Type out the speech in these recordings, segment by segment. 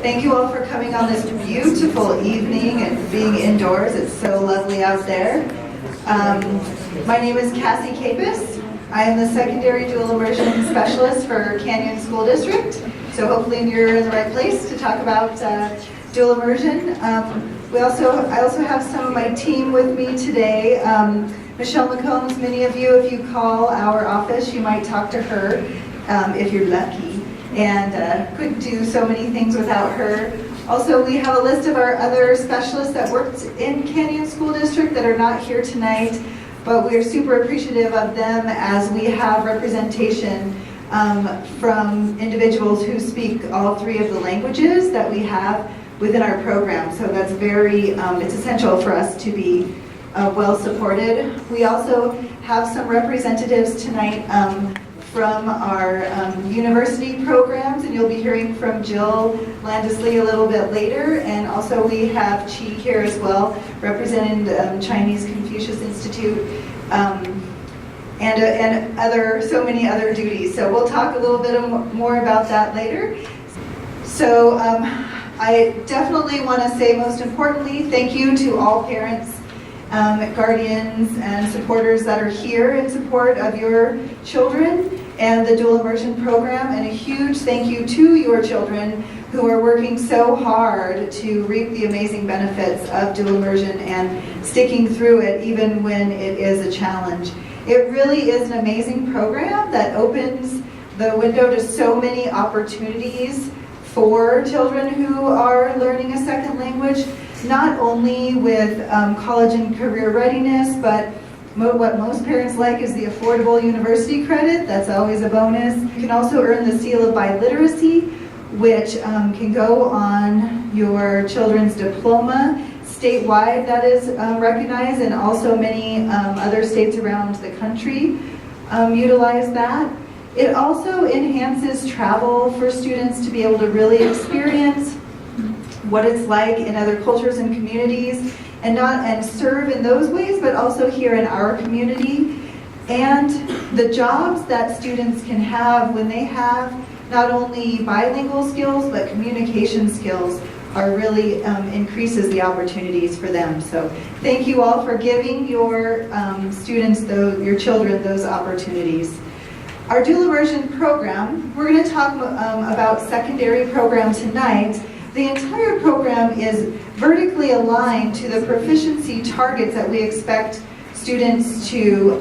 Thank you all for coming on this beautiful evening and being indoors. It's so lovely out there. My name is Cassie Capus. I am the Secondary Dual Immersion Specialist for Canyon School District. So hopefully you're in the right place to talk about dual immersion. I also have some of my team with me today. Michelle McCombs, many of you, if you call our office, you might talk to her if you're lucky. And couldn't do so many things without her. Also, we have a list of our other specialists that worked in Canyon School District that are not here tonight, but we are super appreciative of them as we have representation from individuals who speak all three of the languages that we have within our program. So that's it's essential for us to be well supported. We also have some representatives tonight from our university programs, and you'll be hearing from Jill Landesley a little bit later. And also we have Chi here as well, representing the Chinese Confucius Institute, and so many other duties. So we'll talk a little bit more about that later. So I definitely want to say, most importantly, thank you to all parents, guardians, and supporters that are here in support of your children and the dual immersion program, and a huge thank you to your children who are working so hard to reap the amazing benefits of dual immersion and sticking through it even when it is a challenge. It really is an amazing program that opens the window to so many opportunities for children who are learning a second language, not only with college and career readiness, but what most parents like is the affordable university credit. That's always a bonus. You can also earn the seal of biliteracy, which can go on your children's diploma. Statewide, that is recognized, and also many other states around the country utilize that. It also enhances travel for students to be able to really experience what it's like in other cultures and communities, and serve in those ways, but also here in our community. And the jobs that students can have when they have not only bilingual skills, but communication skills are really increases the opportunities for them. So thank you all for giving your students, your children, those opportunities. Our dual immersion program, we're going to talk about secondary program tonight. The entire program is vertically aligned to the proficiency targets that we expect students to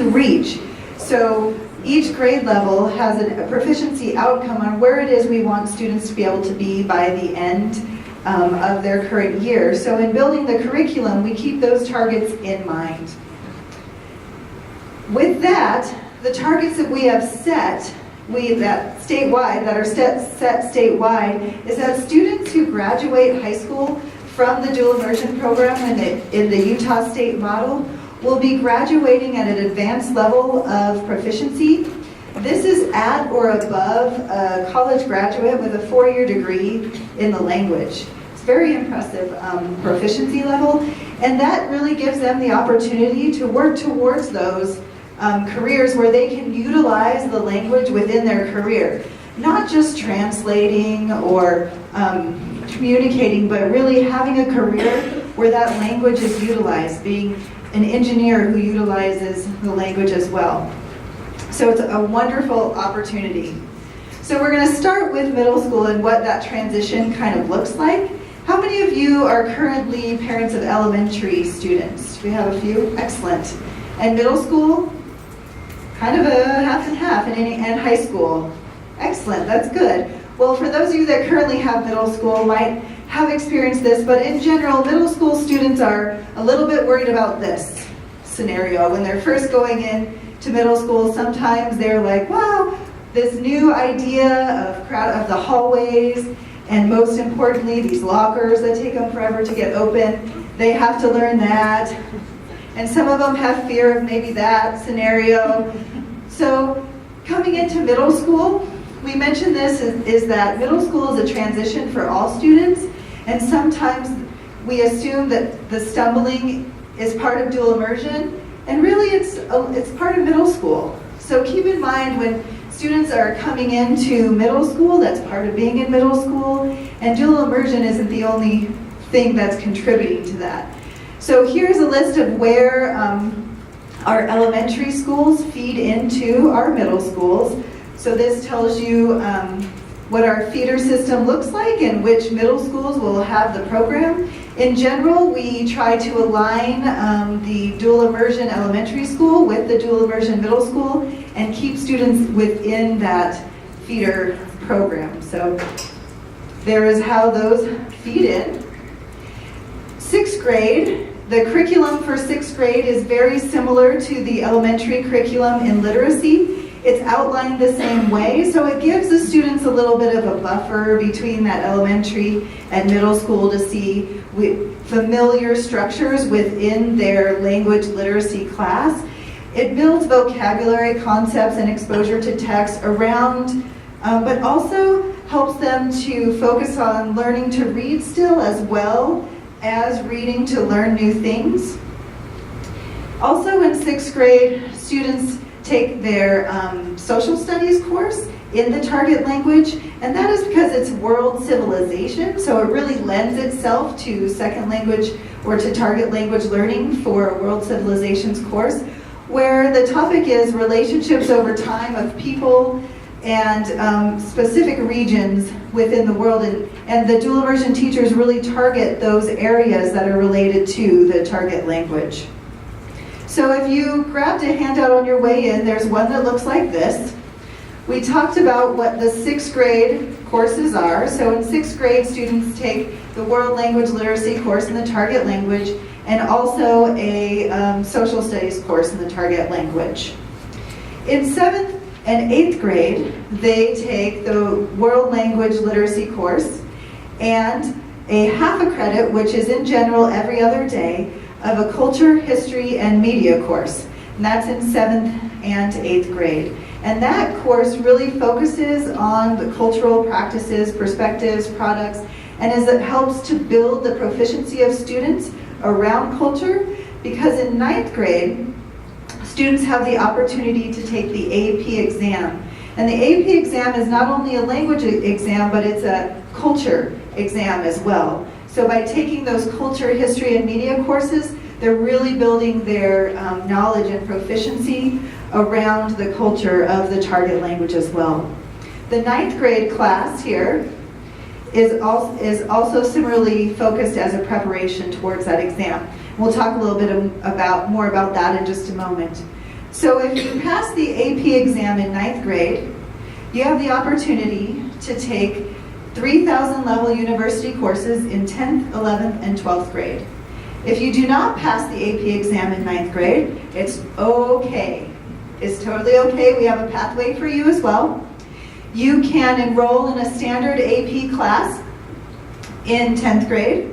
reach. So each grade level has a proficiency outcome on where it is we want students to be able to be by the end of their current year. So in building the curriculum, we keep those targets in mind. With that, the targets that we have set, that are set statewide, is that students who graduate high school from the dual immersion program in the Utah State model will be graduating at an advanced level of proficiency. This is at or above a college graduate with a 4-year degree in the language. It's very impressive proficiency level, and that really gives them the opportunity to work towards those careers where they can utilize the language within their career. Not just translating or communicating, but really having a career where that language is utilized, being an engineer who utilizes the language as well. So it's a wonderful opportunity. So we're going to start with middle school and what that transition kind of looks like. How many of you are currently parents of elementary students? We have a few? Excellent. And middle school? Kind of a half and half, and high school. Excellent, that's good. Well, for those of you that currently have middle school might have experienced this, but in general, middle school students are a little bit worried about this scenario. When they're first going in to middle school, sometimes they're like, wow, this new idea of the hallways, and most importantly, these lockers that take them forever to get open, they have to learn that. And some of them have fear of maybe that scenario. So coming into middle school, we mentioned this, is that middle school is a transition for all students, and sometimes we assume that the stumbling is part of dual immersion, and really it's part of middle school. So keep in mind when students are coming into middle school. That's part of being in middle school. And dual immersion isn't the only thing that's contributing to that. So here's a list of where our elementary schools feed into our middle schools. So this tells you what our feeder system looks like and which middle schools will have the program. In general, we try to align the dual immersion elementary school with the dual immersion middle school and keep students within that feeder program. So there is how those feed in. Sixth grade, the curriculum for sixth grade is very similar to the elementary curriculum in literacy. It's outlined the same way, so it gives the students a little bit of a buffer between that elementary and middle school to see familiar structures within their language literacy class. It builds vocabulary concepts and exposure to text around, but also helps them to focus on learning to read still as well as reading to learn new things. Also in sixth grade, students take their social studies course in the target language, and that is because it's world civilization, so it really lends itself to second language or to target language learning for a world civilizations course, where the topic is relationships over time of people and specific regions within the world, and the dual immersion teachers really target those areas that are related to the target language. So if you grabbed a handout on your way in, there's one that looks like this. We talked about what the sixth grade courses are. So in sixth grade, students take the world language literacy course in the target language and also a social studies course in the target language. In seventh and eighth grade, they take the world language literacy course and a half a credit, which is in general every other day, of a culture, history, and media course. And that's in 7th and 8th grade. And that course really focuses on the cultural practices, perspectives, products, and it helps to build the proficiency of students around culture, because in 9th grade, students have the opportunity to take the AP exam. And the AP exam is not only a language exam, but it's a culture exam as well. So by taking those culture, history, and media courses, they're really building their knowledge and proficiency around the culture of the target language as well. The 9th grade class here is also similarly focused as a preparation towards that exam. We'll talk a little bit more about that in just a moment. So if you pass the AP exam in 9th grade, you have the opportunity to take 3,000 level university courses in 10th, 11th, and 12th grade. If you do not pass the AP exam in 9th grade, it's okay. It's totally okay. We have a pathway for you as well. You can enroll in a standard AP class in 10th grade,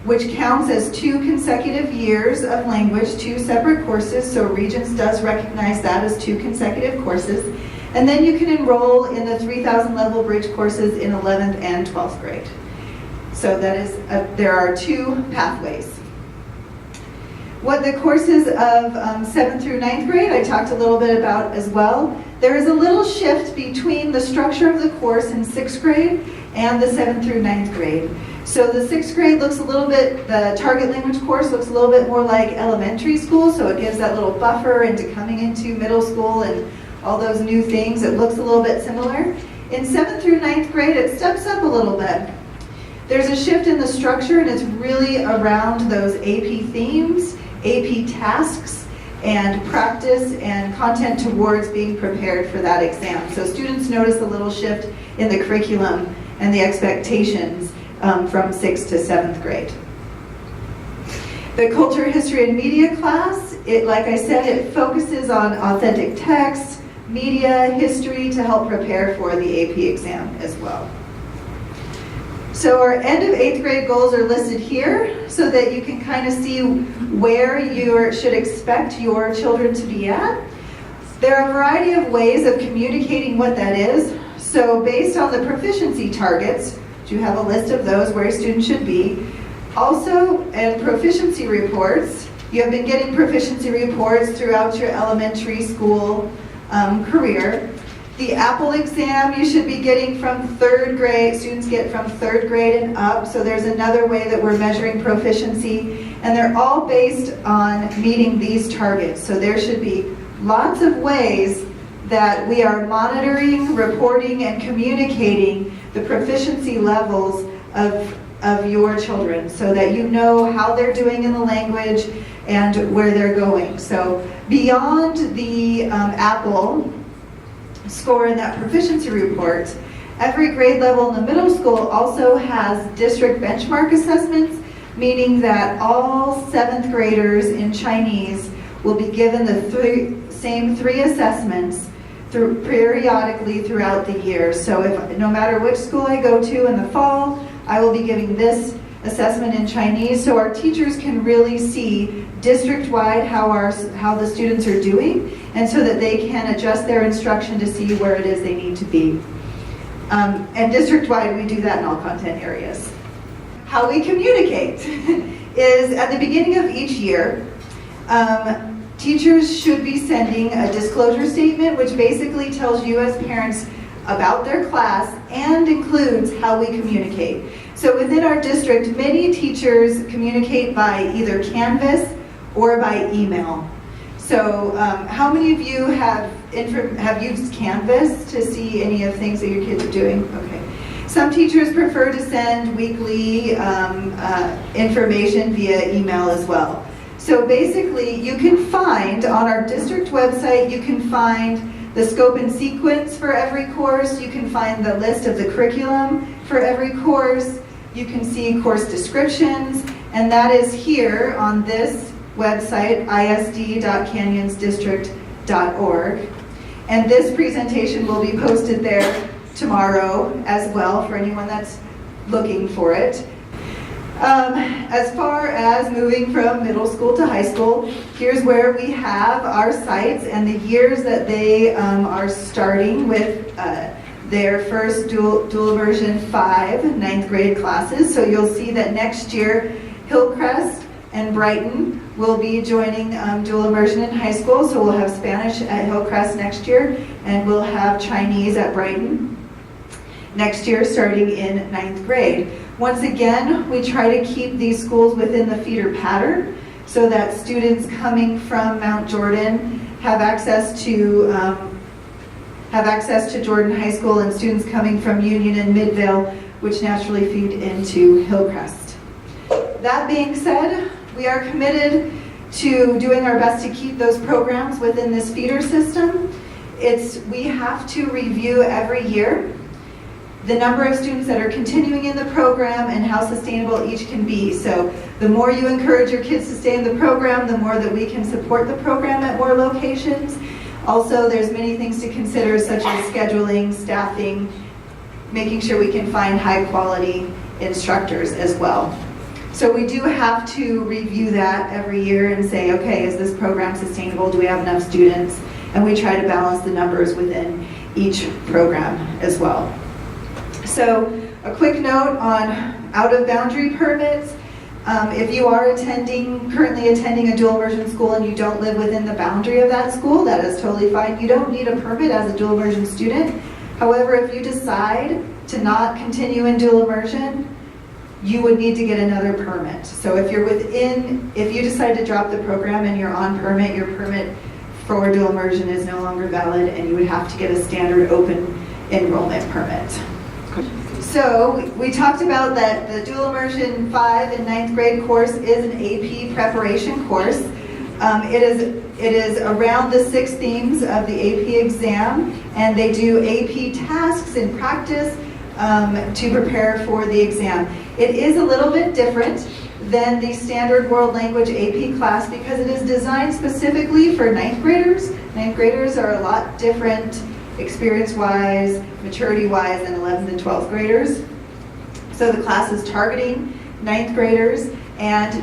which counts as 2 consecutive years of language, 2 separate courses, so Regents does recognize that as 2 consecutive courses. And then you can enroll in the 3,000 level bridge courses in 11th and 12th grade. So that is, there are 2 pathways. What the courses of 7th through 9th grade, I talked a little bit about as well. There is a little shift between the structure of the course in 6th grade and the 7th through 9th grade. So the 6th grade looks a little bit, the target language course looks a little bit more like elementary school, so it gives that little buffer into coming into middle school and all those new things. It looks a little bit similar. In 7th through 9th grade, it steps up a little bit. There's a shift in the structure, and it's really around those AP themes, AP tasks, and practice and content towards being prepared for that exam. So students notice a little shift in the curriculum and the expectations from 6th to 7th grade. The Culture, History, and Media class, like I said, it focuses on authentic text, media, history to help prepare for the AP exam as well. So our end of 8th grade goals are listed here so that you can kind of see where you should expect your children to be at. There are a variety of ways of communicating what that is. So based on the proficiency targets, you have a list of those where a student should be. Also, and proficiency reports. You have been getting proficiency reports throughout your elementary school career. The Apple exam you should be getting from 3rd grade, students get from 3rd grade and up, so there's another way that we're measuring proficiency, and they're all based on meeting these targets. So there should be lots of ways that we are monitoring, reporting, and communicating the proficiency levels of your children so that you know how they're doing in the language and where they're going. So beyond the Apple score in that proficiency report, every grade level in the middle school also has district benchmark assessments, meaning that all 7th graders in Chinese will be given the same three assessments periodically throughout the year. So no matter which school I go to in the fall, I will be giving this assessment in Chinese, so our teachers can really see district-wide how the students are doing, and so that they can adjust their instruction to see where it is they need to be. And district-wide, we do that in all content areas. How we communicate is at the beginning of each year, teachers should be sending a disclosure statement, which basically tells you as parents about their class and includes how we communicate. So within our district, many teachers communicate by either Canvas or by email. So how many of you have used Canvas to see any of the things that your kids are doing? Okay. Some teachers prefer to send weekly information via email as well. So basically, you can find on our district website, you can find the scope and sequence for every course. You can find the list of the curriculum for every course. You can see course descriptions, and that is here on this website, isd.canyonsdistrict.org. And this presentation will be posted there tomorrow as well for anyone that's looking for it. As far as moving from middle school to high school, here's where we have our sites and the years that they are starting with their first dual immersion 5 9th grade classes. So you'll see that next year Hillcrest and Brighton will be joining dual immersion in high school. So we'll have Spanish at Hillcrest next year, and we'll have Chinese at Brighton next year starting in 9th grade. Once again, we try to keep these schools within the feeder pattern so that students coming from Mount Jordan have access to Jordan High School, and students coming from Union and Midvale, which naturally feed into Hillcrest. That being said, we are committed to doing our best to keep those programs within this feeder system. We have to review every year the number of students that are continuing in the program and how sustainable each can be. So the more you encourage your kids to stay in the program, the more that we can support the program at more locations. Also, there's many things to consider, such as scheduling, staffing, making sure we can find high quality instructors as well. So we do have to review that every year and say, okay, is this program sustainable? Do we have enough students? And we try to balance the numbers within each program as well. So a quick note on out-of-boundary permits. If you are currently attending a dual immersion school and you don't live within the boundary of that school, that is totally fine. You don't need a permit as a dual immersion student. However, if you decide to not continue in dual immersion, you would need to get another permit. So if you decide to drop the program and you're on permit, your permit for dual immersion is no longer valid, and you would have to get a standard open enrollment permit. So we talked about that the dual immersion 5 and 9th grade course is an AP preparation course. It is around the 6 themes of the AP exam, and they do AP tasks in practice to prepare for the exam. It is a little bit different than the standard world language AP class because it is designed specifically for 9th graders. 9th graders are a lot different experience-wise, maturity-wise than 11th and 12th graders. So the class is targeting 9th graders and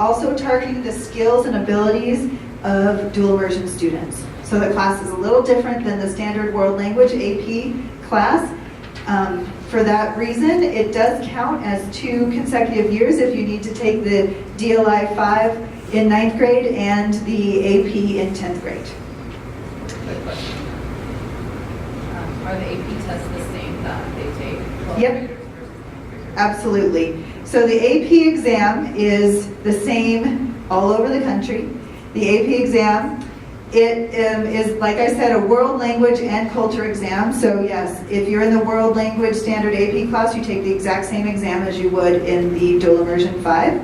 also targeting the skills and abilities of dual immersion students. So the class is a little different than the standard world language AP class. For that reason, it does count as 2 consecutive years if you need to take the DLI 5 in 9th grade and the AP in 10th grade. Are the AP tests the same that they take? 12th Yep. graders versus 9th graders? Absolutely. So the AP exam is the same all over the country. The AP exam, it is, like I said, a world language and culture exam. So yes, if you're in the world language standard AP class, you take the exact same exam as you would in the dual immersion 5.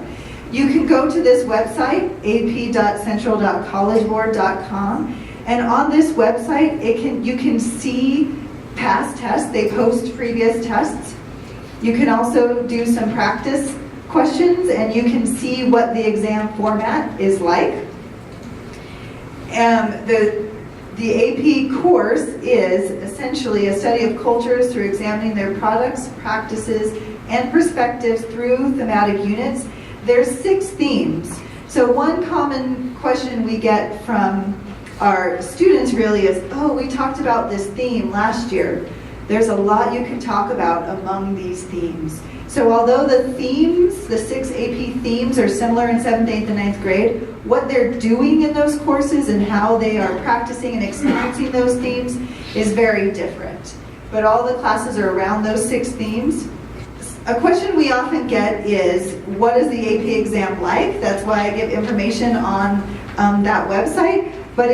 You can go to this website, ap.central.collegeboard.com, and on this website, you can see past tests. They post previous tests. You can also do some practice questions, and you can see what the exam format is like. The AP course is essentially a study of cultures through examining their products, practices, and perspectives through thematic units. There's 6 themes. So one common question we get from our students really is, oh, we talked about this theme last year. There's a lot you can talk about among these themes. So although the themes, the 6 AP themes are similar in 7th, 8th, and 9th grade, what they're doing in those courses and how they are practicing and experiencing those themes is very different. But all the classes are around those 6 themes. A question we often get is, what is the AP exam like? That's why I give information on that website. But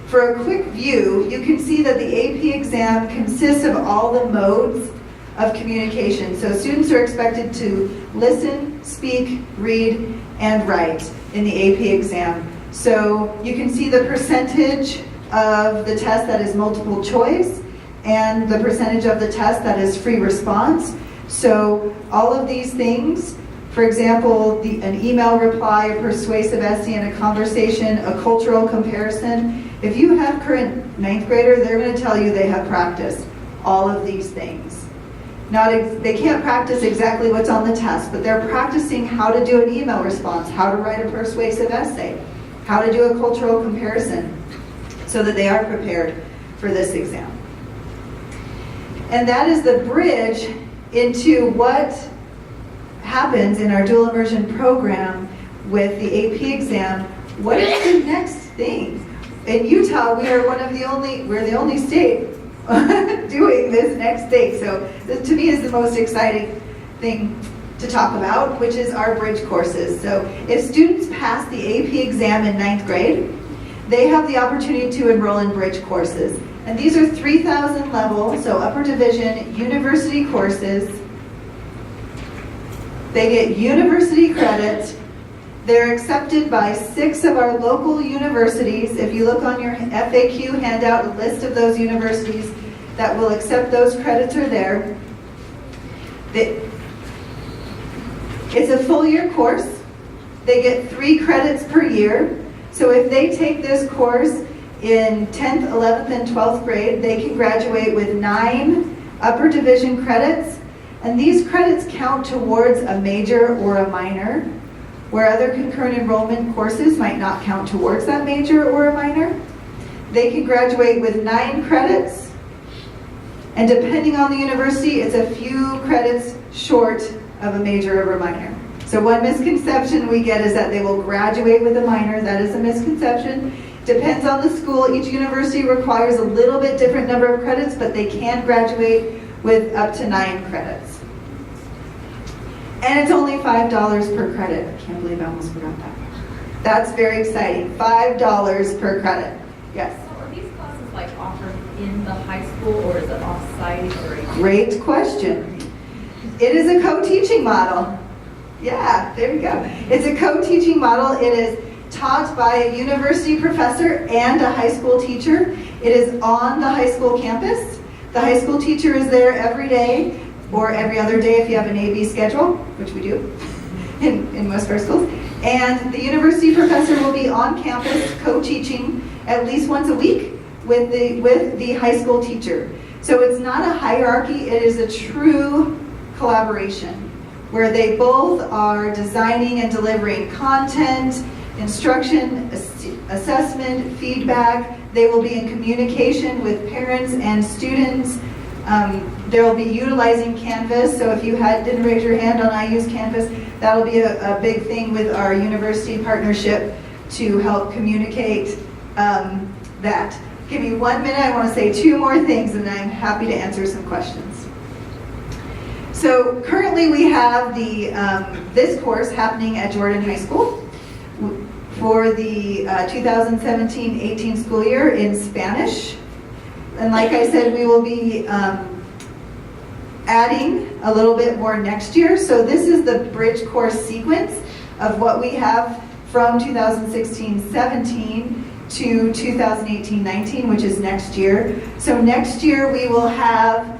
for a quick view, you can see that the AP exam consists of all the modes of communication. So students are expected to listen, speak, read, and write in the AP exam. So you can see the percentage of the test that is multiple choice and the percentage of the test that is free response. So all of these things, for example, an email reply, a persuasive essay, and a conversation, a cultural comparison. If you have current 9th grader, they're going to tell you they have practiced all of these things. They can't practice exactly what's on the test, but they're practicing how to do an email response, how to write a persuasive essay, how to do a cultural comparison, so that they are prepared for this exam. And that is the bridge into what happens in our dual immersion program with the AP exam. What is the next thing? In Utah, we're the only state doing this next thing. So this, to me, is the most exciting thing to talk about, which is our bridge courses. So if students pass the AP exam in 9th grade, they have the opportunity to enroll in bridge courses. And these are 3,000 level, so upper division, university courses. They get university credit. They're accepted by 6 of our local universities. If you look on your FAQ handout, a list of those universities that will accept those credits are there. It's a full year course. They get 3 credits per year. So if they take this course in 10th, 11th, and 12th grade, they can graduate with 9 upper division credits. And these credits count towards a major or a minor, where other concurrent enrollment courses might not count towards that major or a minor. They can graduate with 9 credits, and depending on the university, it's a few credits short of a major or a minor. So one misconception we get is that they will graduate with a minor. That is a misconception. Depends on the school. Each university requires a little bit different number of credits, but they can graduate with up to 9 credits. And it's only $5 per credit. I can't believe I almost forgot that. That's very exciting. $5 per credit. Yes? So are these classes offered in the high school, or is it off-site? Great question. It is a co-teaching model. Yeah, there we go. It's a co-teaching model. It is taught by a university professor and a high school teacher. It is on the high school campus. The high school teacher is there every day, or every other day if you have an A-B schedule, which we do in most of our schools. And the university professor will be on campus co-teaching at least once a week with the high school teacher. So it's not a hierarchy, it is a true collaboration where they both are designing and delivering content, instruction, assessment, feedback. They will be in communication with parents and students. They'll be utilizing Canvas, so if you didn't raise your hand on I use Canvas, that'll be a big thing with our university partnership to help communicate that. give me 1 minute. I want to say 2 more things, and I'm happy to answer some questions. So currently we have this course happening at Jordan High School for the 2017-18 school year in Spanish. And like I said, we will be adding a little bit more next year. So this is the bridge course sequence of what we have from 2016-17 to 2018-19, which is next year. So next year we will have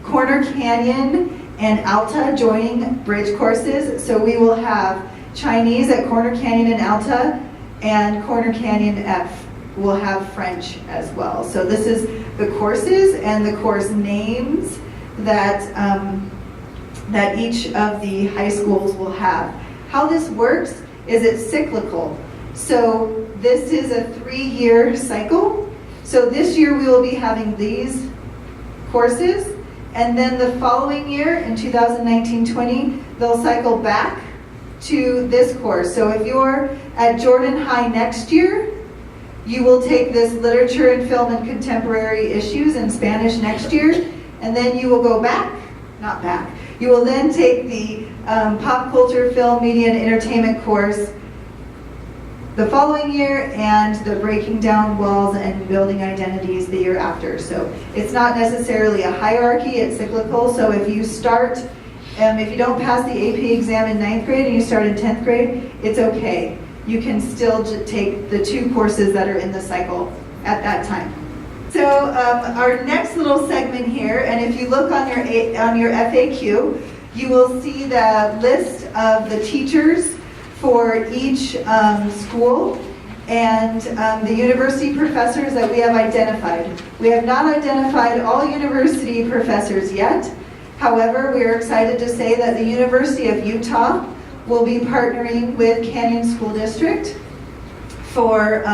Corner Canyon and Alta joining bridge courses. So we will have Chinese at Corner Canyon and Alta, and Corner Canyon will have French as well. So this is the courses and the course names that that each of the high schools will have. How this works is it's cyclical. So this is a 3-year cycle. So this year we will be having these courses, and then the following year in 2019-20 they'll cycle back to this course. So if you're at Jordan High next year, you will take this literature and film and contemporary issues in Spanish next year, and then you will go back, not back, you will then take the pop culture, film, media, and entertainment course the following year, and the breaking down walls and building identities the year after. So it's not necessarily a hierarchy, it's cyclical. So if you start, if you don't pass the AP exam in 9th grade and you start in 10th grade, it's okay. You can still take the 2 courses that are in the cycle at that time. So our next little segment here, and if you look on your FAQ, you will see the list of the teachers for each school and the university professors that we have identified. We have not identified all university professors yet. However, we are excited to say that the University of Utah will be partnering with Canyon School District for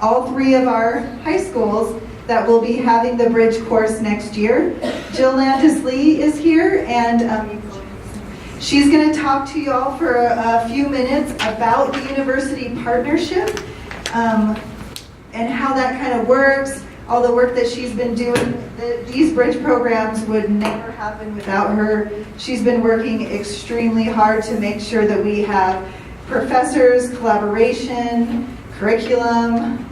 all 3 of our high schools that will be having the bridge course next year. Jill Landis-Lee is here, and she's going to talk to you all for a few minutes about the university partnership and how that kind of works, all the work that she's been doing. These bridge programs would never happen without her. She's been working extremely hard to make sure that we have professors, collaboration, curriculum,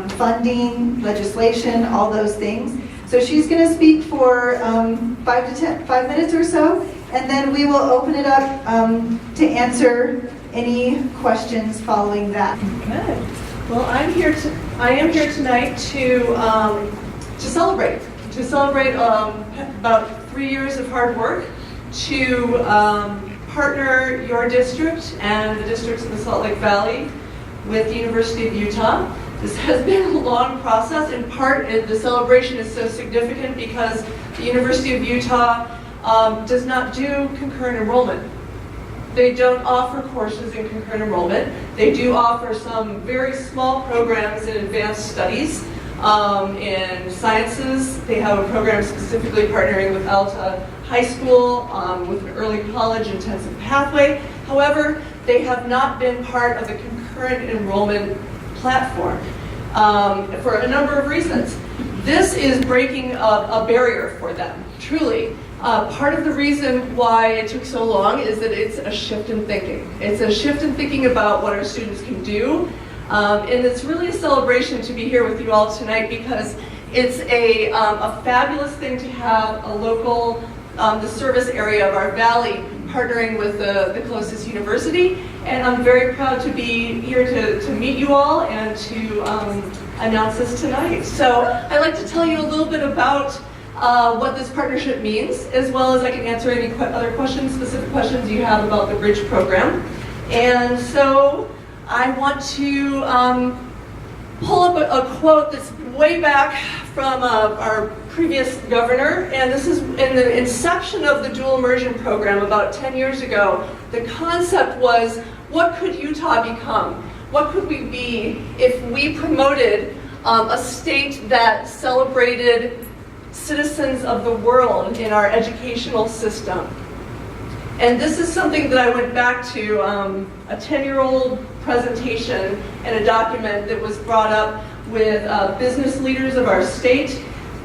funding, legislation, all those things. So she's going to speak for 5 minutes or so, and then we will open it up to answer any questions following that. Good. Well, I am here tonight to celebrate about 3 years of hard work to partner your district and the districts in the Salt Lake Valley with the University of Utah. This has been a long process. In part, the celebration is so significant because the University of Utah does not do concurrent enrollment. They don't offer courses in concurrent enrollment. They do offer some very small programs in advanced studies. In sciences, they have a program specifically partnering with Alta High School with an early college intensive pathway. However, they have not been part of the concurrent enrollment platform for a number of reasons. This is breaking a barrier for them, truly. Part of the reason why it took so long is that it's a shift in thinking. It's a shift in thinking about what our students can do. And it's really a celebration to be here with you all tonight because it's a fabulous thing to have a local, the service area of our valley partnering with the closest university. And I'm very proud to be here to meet you all and to announce this tonight. So I'd like to tell you a little bit about what this partnership means, as well as I can answer any other questions, specific questions you have about the Bridge program. And so I want to pull up a quote that's way back from our previous governor, and this is in the inception of the dual immersion program about 10 years ago. The concept was, what could Utah become? What could we be if we promoted a state that celebrated citizens of the world in our educational system? And this is something that I went back to, a 10-year-old presentation and a document that was brought up with business leaders of our state,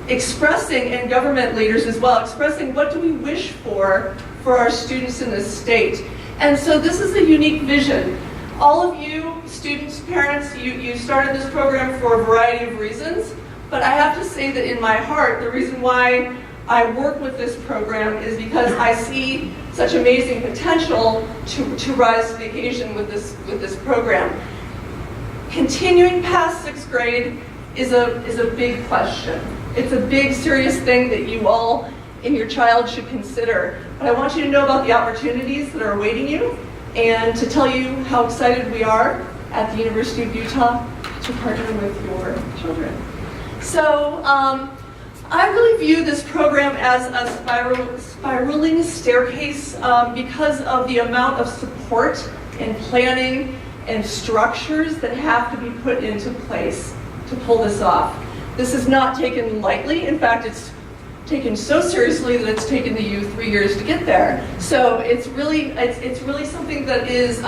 expressing, and government leaders as well, expressing what do we wish for our students in this state. And so this is a unique vision. All of you, students, parents, you started this program for a variety of reasons, but I have to say that in my heart, the reason why I work with this program is because I see such amazing potential to rise to the occasion with this program. Continuing past 6th grade is a big question. It's a big, serious thing that you all and your child should consider. But I want you to know about the opportunities that are awaiting you and to tell you how excited we are at the University of Utah to partner with your children. So I really view this program as a spiraling staircase because of the amount of support and planning and structures that have to be put into place to pull this off. This is not taken lightly. In fact, it's taken so seriously that it's taken the youth 3 years to get there. So it's really something that is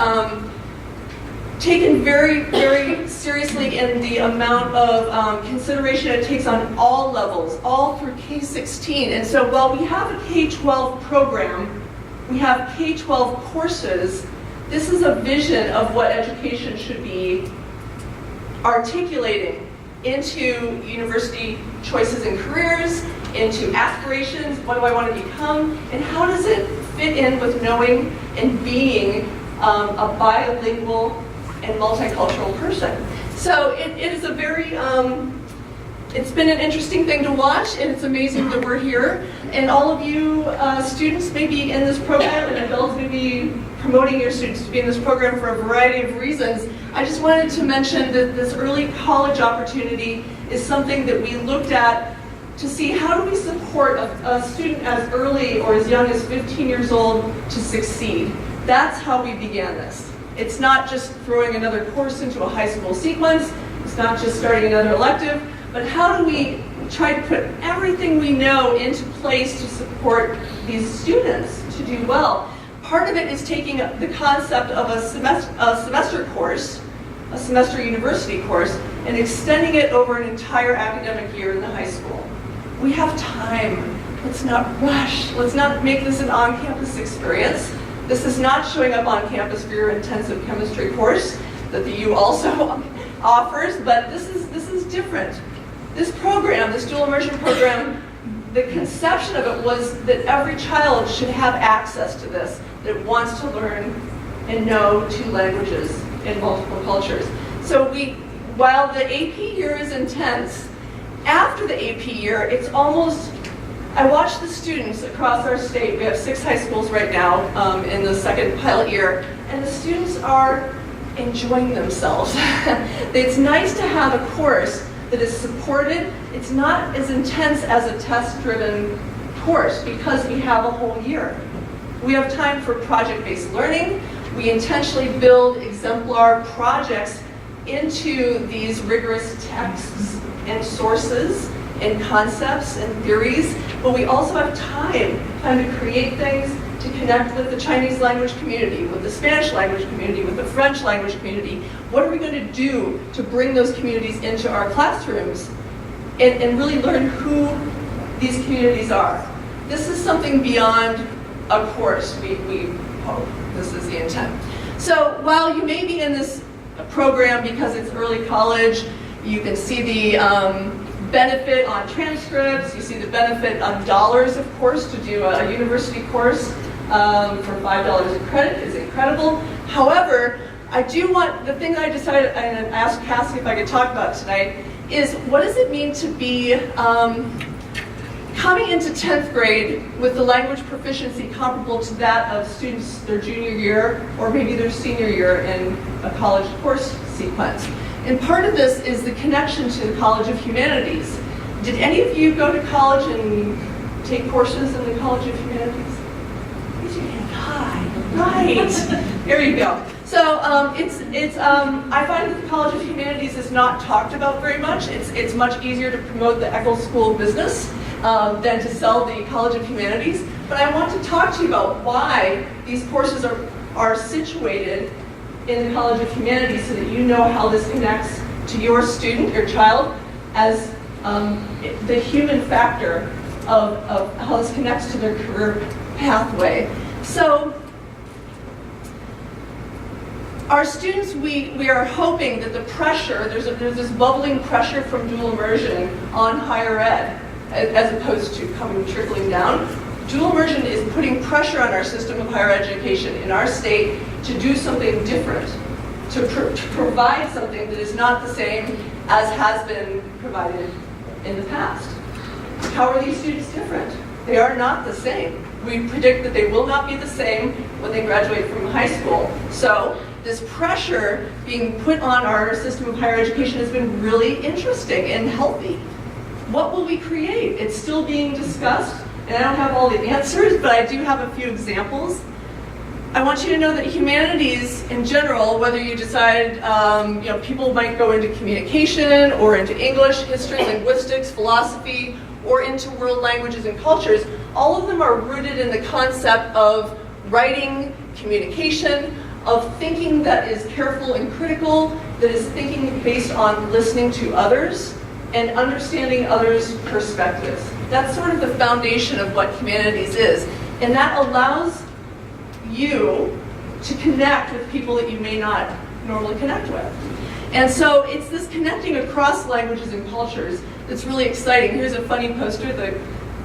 taken very, very seriously in the amount of consideration it takes on all levels, all through K-16. And so while we have a K-12 program, we have K-12 courses, this is a vision of what education should be articulating into university choices and careers, into aspirations, what do I want to become, and how does it fit in with knowing and being a bilingual and multicultural person. So it is a very, it's been an interesting thing to watch, and it's amazing that we're here. And all of you students may be in this program, and adults may be promoting your students to be in this program for a variety of reasons. I just wanted to mention that this early college opportunity is something that we looked at to see how do we support a student as early or as young as 15 years old to succeed. That's how we began this. It's not just throwing another course into a high school sequence, it's not just starting another elective, but how do we try to put everything we know into place to support these students to do well. Part of it is taking the concept of a semester course, a semester university course, and extending it over an entire academic year in the high school. We have time. Let's not rush. Let's not make this an on-campus experience. This is not showing up on campus for your intensive chemistry course that the U also offers, but this is different. This program, this dual immersion program, the conception of it was that every child should have access to this, that wants to learn and know 2 languages in multiple cultures. So while the AP year is intense, after the AP year, it's almost, I watch the students across our state, we have 6 high schools right now in the second pilot year, and the students are enjoying themselves. It's nice to have a course that is supported. It's not as intense as a test-driven course because we have a whole year. We have time for project-based learning. We intentionally build exemplar projects into these rigorous texts and sources and concepts and theories, but we also have time to create things, to connect with the Chinese language community, with the Spanish language community, with the French language community. What are we going to do to bring those communities into our classrooms and really learn who these communities are? This is something beyond a course, we hope. This is the intent. So while you may be in this program because it's early college, you can see the benefit on transcripts, you see the benefit on dollars, of course, to do a university course for $5 a credit is incredible. However, I do want, the thing I decided, and asked Cassie if I could talk about tonight, is what does it mean to be coming into 10th grade with the language proficiency comparable to that of students their junior year or maybe their senior year in a college course sequence. And part of this is the connection to the College of Humanities. Did any of you go to college and take courses in the College of Humanities? Raise your hand high. Right. There you go. So I find that the College of Humanities is not talked about very much. It's much easier to promote the Eccles School of Business than to sell the College of Humanities. but I want to talk to you about why these courses are situated in the College of Humanities so that you know how this connects to your student, your child, as the human factor of how this connects to their career pathway. So our students, we are hoping that the pressure, there's this bubbling pressure from dual immersion on higher ed, as opposed to coming trickling down. Dual immersion is putting pressure on our system of higher education in our state to do something different, to provide something that is not the same as has been provided in the past. How are these students different? They are not the same. We predict that they will not be the same when they graduate from high school. So this pressure being put on our system of higher education has been really interesting and healthy. What will we create? It's still being discussed, and I don't have all the answers, but I do have a few examples. I want you to know that humanities in general, whether you decide, people might go into communication or into English, history, linguistics, philosophy, or into world languages and cultures, all of them are rooted in the concept of writing, communication, of thinking that is careful and critical, that is thinking based on listening to others and understanding others' perspectives. That's sort of the foundation of what humanities is. And that allows you to connect with people that you may not normally connect with. And so it's this connecting across languages and cultures that's really exciting. Here's a funny poster the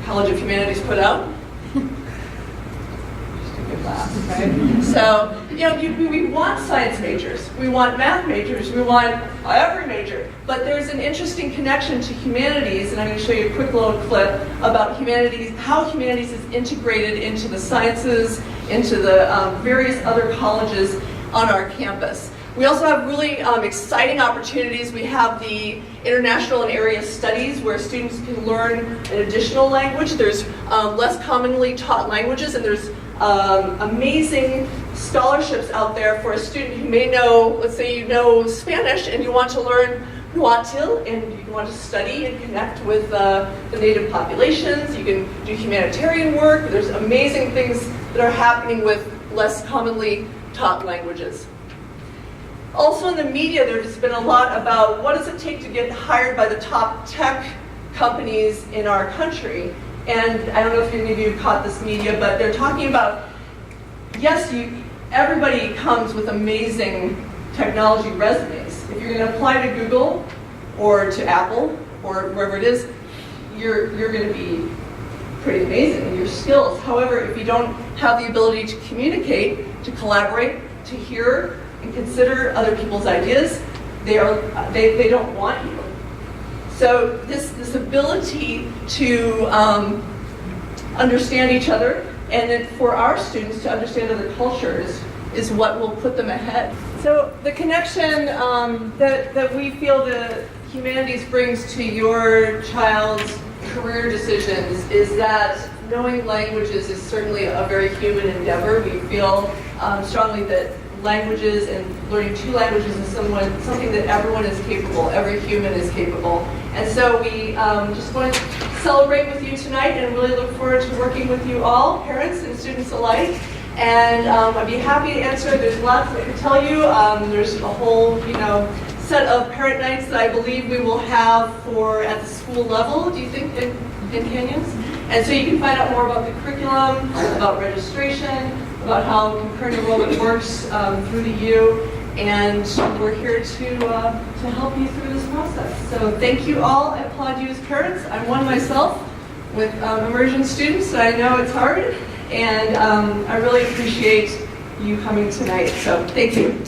College of Humanities put out. Just a good laugh, right? So, we want science majors, we want math majors, we want every major, but there's an interesting connection to humanities, and I'm going to show you a quick little clip about humanities, how humanities is integrated into the sciences, into the various other colleges on our campus. We also have really exciting opportunities. We have the international and area studies where students can learn an additional language. There's less commonly taught languages, and there's amazing scholarships out there for a student who may know, let's say you know Spanish and you want to learn Nahuatl and you want to study and connect with the native populations. You can do humanitarian work. There's amazing things that are happening with less commonly taught languages. Also in the media, there's been a lot about what does it take to get hired by the top tech companies in our country. And I don't know if any of you caught this media, but they're talking about, yes, everybody comes with amazing technology resumes. If you're going to apply to Google or to Apple or wherever it is, you're going to be pretty amazing in your skills. However, if you don't have the ability to communicate, to collaborate, to hear and consider other people's ideas, they don't want you. So this ability to understand each other, and then for our students to understand other cultures, is what will put them ahead. So the connection that we feel the humanities brings to your child's career decisions is that knowing languages is certainly a very human endeavor. We feel strongly that languages and learning two languages is something that everyone is capable, every human is capable. And so we just want to celebrate with you tonight and really look forward to working with you all, parents and students alike. And I'd be happy to answer. There's lots I could tell you. There's a whole, set of parent nights that I believe we will have at the school level, do you think, in Canyons? And so you can find out more about the curriculum, about registration, about how concurrent enrollment works through the U, and we're here to help you through this process. So thank you all. I applaud you as parents. I'm one myself with immersion students, so I know it's hard, and I really appreciate you coming tonight. So thank you.